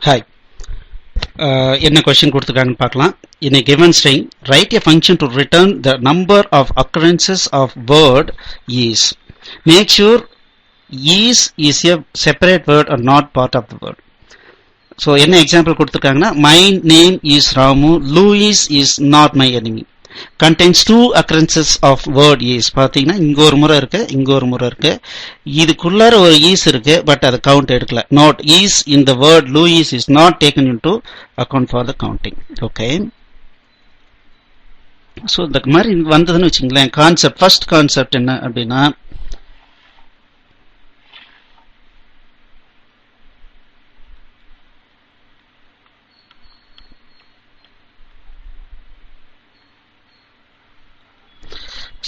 Hi. என்ன question கொடுத்துருக்காங்கன்னு பார்க்கலாம். In a given string, write a function to return the number of occurrences of word is. Make sure is a separate word or not part of the word. So என்ன example கொடுத்துருக்காங்கன்னா, my name is Ramu, Louis is not my enemy. Contains two occurrences of word is. பார்த்தீங்கன்னா இங்க ஒரு முறை இருக்கு, இங்க ஒரு முறை இருக்கு. இதுக்குள்ளார ஒரு is இருக்கு, பட் அது கவுண்ட் எடுக்கல. Not is in the word Louis is not taken into account for the counting. Okay. So இந்த மாதிரி வந்ததுன்னு வச்சுங்களேன். கான்செப்ட் ஃபர்ஸ்ட் கான்செப்ட் என்ன அப்படின்னா,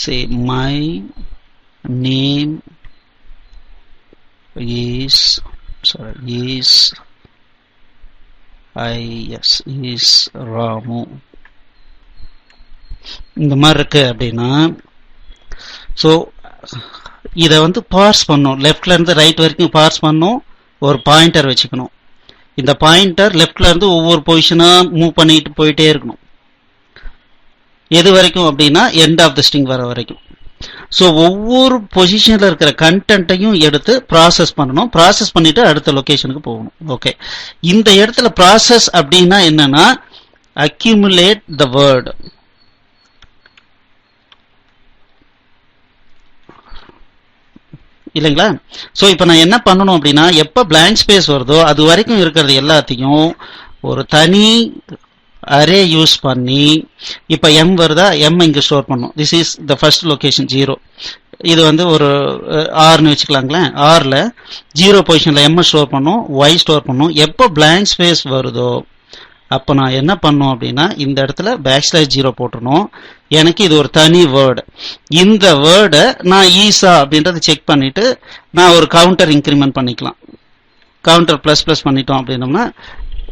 say my name is Ramu. இந்த மாதிரி இருக்கு அப்படின்னா, ஸோ இதை வந்து பார்ஸ் பண்ணும். லெஃப்ட்ல இருந்து ரைட் வரைக்கும் பார்ஸ் பண்ணும். ஒரு பாயிண்டர் வச்சுக்கணும். இந்த பாயிண்டர் லெஃப்ட்ல இருந்து ஒவ்வொரு பொசிஷனா மூவ் பண்ணிட்டு போயிட்டே இருக்கணும். எது வரைக்கும் அப்படின்னா எண்ட் ஆஃப் த ஸ்ட்ரிங் வர வரைக்கும். ஸோ ஒவ்வொரு பொசிஷன்ல இருக்கிற கண்டென்ட்டையும் எடுத்து ப்ராசஸ் பண்ணணும். ப்ராசஸ் பண்ணிட்டு அடுத்த லொகேஷனுக்கு போகணும். ஓகே, இந்த இடத்துல ப்ராசஸ் அப்படின்னா என்னன்னா, அக்யூமுலேட் த வேர்ட். இல்லைங்களா? ஸோ இப்போ நான் என்ன பண்ணணும் அப்படின்னா, எப்போ பிளாங்க் ஸ்பேஸ் வருதோ அது வரைக்கும் இருக்கிறது எல்லாத்தையும் ஒரு தனி அரே யூஸ் பண்ணி, இப்ப m வருதா, m இங்க ஸ்டோர் பண்ணும். This is the first location 0. இது வந்து ஒரு ஆர்னு வச்சுக்கலாங்களேன். ஆர்ல 0 பொசிஷன்ல m ஸ்டோர் பண்ணும், y ஸ்டோர் பண்ணும். எப்போ பிளாங்க் ஸ்பேஸ் வருதோ அப்ப நான் என்ன பண்ணும் அப்படின்னா, இந்த இடத்துல \0 போட்டுறணும். எனக்கு இது ஒரு தனி வேர்டு. இந்த வேர்டை நான் ஈஸா அப்படின்றத செக் பண்ணிட்டு நான் ஒரு கவுண்டர் இன்க்ரிமெண்ட் பண்ணிக்கலாம். கவுண்டர் பிளஸ் பண்ணிட்டோம் அப்படின்னோம்னா,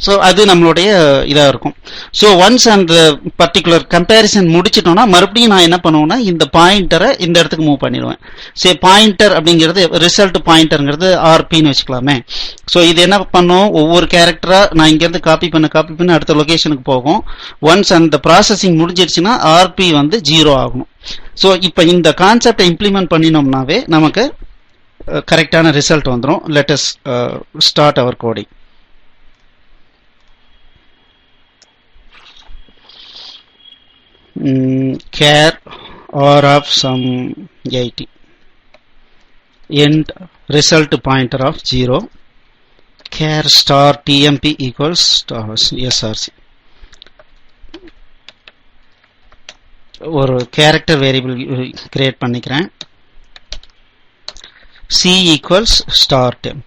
ஸோ அது நம்மளுடைய இதாக இருக்கும். ஸோ ஒன்ஸ் அந்த பர்டிகுலர் கம்பேரிசன் முடிச்சிட்டோம்னா மறுபடியும் நான் என்ன பண்ணுவேன்னா, இந்த பாயிண்டரை இந்த இடத்துக்கு மூவ் பண்ணிடுவேன். சரி, பாயிண்டர் அப்படிங்கிறது ரிசல்ட் பாயிண்டருங்கிறது ஆர்பின்னு வச்சுக்கலாமே. ஸோ இது என்ன பண்ணும், ஒவ்வொரு கேரக்டரா நான் இங்கேருந்து காப்பி பண்ண அடுத்த லொகேஷனுக்கு போகும். ஒன்ஸ் அந்த ப்ராசஸிங் முடிஞ்சிடுச்சுன்னா ஆர்பி வந்து 0 ஆகணும். ஸோ இப்போ இந்த கான்செப்டை இம்ப்ளிமெண்ட் பண்ணினோம்னாவே நமக்கு கரெக்டான ரிசல்ட் வந்துடும். Let us start our coding. Char or of some 80 end result pointer of 0 char star tmp equals star src. ஒரு character variable create பண்ணிக்கிறேன். c equals star temp.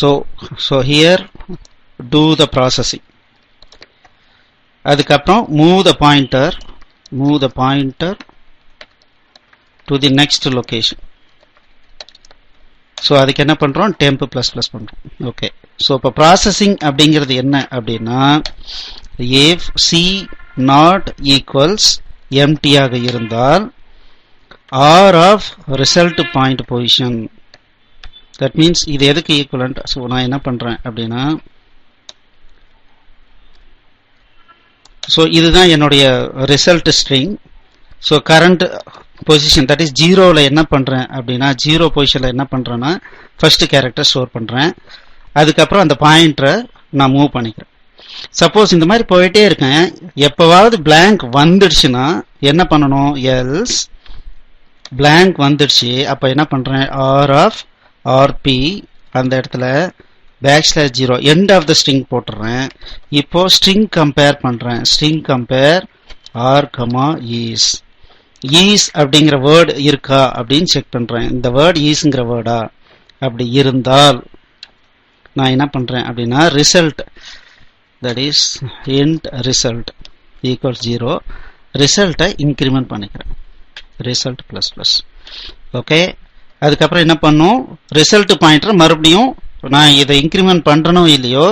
So here do the processing. அதுக்கப்புறம் move the pointer to the next location. So அதுக்கு என்ன பண்றோம், temp ++ பண்றோம். Okay, so இப்போ processing அப்படிங்கிறது என்ன அப்படின்னா, if c not equals empty ஆக இருந்தால் r of result point position, that means இது எதுக்கு ஈக்குவலண்ட். ஸோ நான் என்ன பண்றேன் அப்படின்னா, ஸோ இதுதான் என்னுடைய result string. So current position that is 0ல என்ன பண்றேன் அப்படின்னா, 0 பொசிஷன்ல என்ன பண்றேன்னா ஃபர்ஸ்ட் கேரக்டர் ஸ்டோர் பண்றேன். அதுக்கப்புறம் அந்த பாயிண்டரை நான் மூவ் பண்ணிக்கிறேன். சப்போஸ் இந்த மாதிரி போயிட்டே இருக்கேன், எப்பவாவது பிளாங்க் வந்துடுச்சுன்னா என்ன பண்ணணும், எல்ஸ் பிளாங்க் வந்துடுச்சு அப்ப என்ன பண்றேன், ஆர் ஆஃப் ஆர்பி அந்த இடத்துல \0 end of the string போட்டுறேன். இப்போ string compare பண்றேன். string compare r, is அப்படிங்கிற வேர்ட் இருக்கா அப்படின்னு செக் பண்றேன். இந்த வேர்ட் isங்கிற வேர்டா, அப்படி இருந்தால் நான் என்ன பண்றேன் அப்படின்னா, result that is int result equals 0 ரிசல்ட்டை இன்கிரிமெண்ட் பண்ணிக்கிறேன். ரிசல்ட் ++. ஓகே, அதுக்கப்புறம் என்ன பண்ணும், ரிசல்ட் பாயிண்டர் மறுபடியும் நான் இதை இன்க்ரிமெண்ட் பண்றனோ இல்லையோ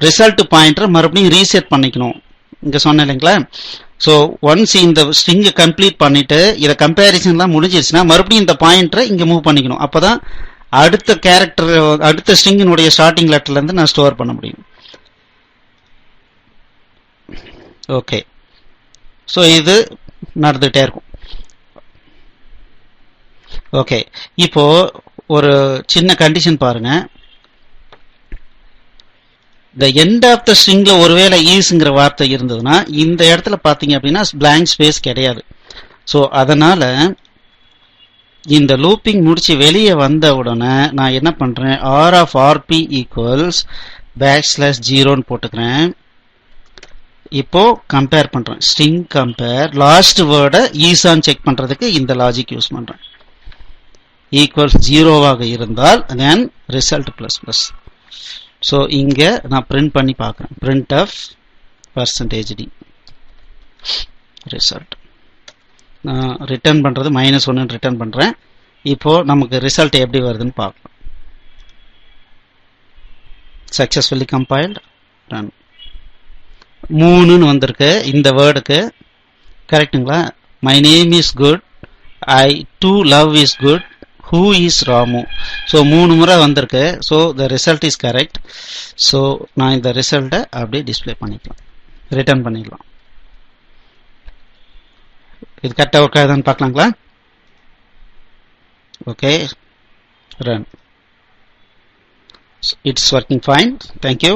ரிசல்ட் பாயிண்டர் மறுபடியும் ரீசெட் பண்ணிக்கணும். இங்க சொன்னேன் இல்லைங்களா? ஸோ ஒன்ஸ் இந்த ஸ்ட்ரிங்கை கம்ப்ளீட் பண்ணிட்டு இதை கம்பேரிசன்லாம் முடிஞ்சிருச்சுன்னா மறுபடியும் இந்த பாயிண்டரை இங்க மூவ் பண்ணிக்கணும். அப்பதான் அடுத்த கேரக்டர் அடுத்த ஸ்ட்ரிங்கினுடைய ஸ்டார்டிங் லெட்டர்ல இருந்து நான் ஸ்டோர் பண்ண முடியும். ஓகே, ஸோ இது நடந்துகிட்டே இருக்கும். ஓகே, இப்போ ஒரு சின்ன கண்டிஷன் பாருங்க. இந்த எண்ட் ஆஃப் த ஸ்ட்ரிங்ல ஒருவேளை ஈஸ்ங்கிற வார்த்தை இருந்ததுன்னா இந்த இடத்துல பாத்தீங்க அப்படின்னா blank ஸ்பேஸ் கிடையாது. ஸோ அதனால இந்த லூப்பிங் முடிச்சு வெளியே வந்த உடனே நான் என்ன பண்றேன், ஆர் ஆஃப் ஆர்பி ஈக்குவல்ஸ் \0 போட்டுக்கிறேன். இப்போ கம்பேர் பண்றேன், ஸ்ட்ரிங் கம்பேர் லாஸ்ட் வேர்டை ஈஸான் செக் பண்றதுக்கு இந்த லாஜிக் யூஸ் பண்றேன். ஈக்குவல்ஸ் 0வாக இருந்தால் தென் ரிசல்ட் பிளஸ் பிளஸ். ஸோ இங்க நான் பிரிண்ட் பண்ணி பார்க்கறேன், பிரிண்ட் ஆஃப் %d ரிசல்ட். நான் ரிட்டர்ன் பண்றது -1 ரிட்டர்ன் பண்றேன். இப்போ நமக்கு ரிசல்ட் எப்படி வருதுன்னு பார்க்கலாம். Successfully compiled, run. 3ன்னு வந்திருக்கு இந்த வேர்டுக்கு, கரெக்டுங்களா? My name is good, I to love is good, who is Ramu. So 3 முறை வந்திருக்கு. So the result is correct. So நான் இந்த ரிசல்ட்டை அப்படியே டிஸ்பிளே பண்ணிக்கலாம், ரிட்டர்ன் பண்ணிடலாம். இது கரெக்டா ஒர்க் ஆகுதான்னு பார்க்கலாங்களா? Okay, run. It's working fine. Thank you.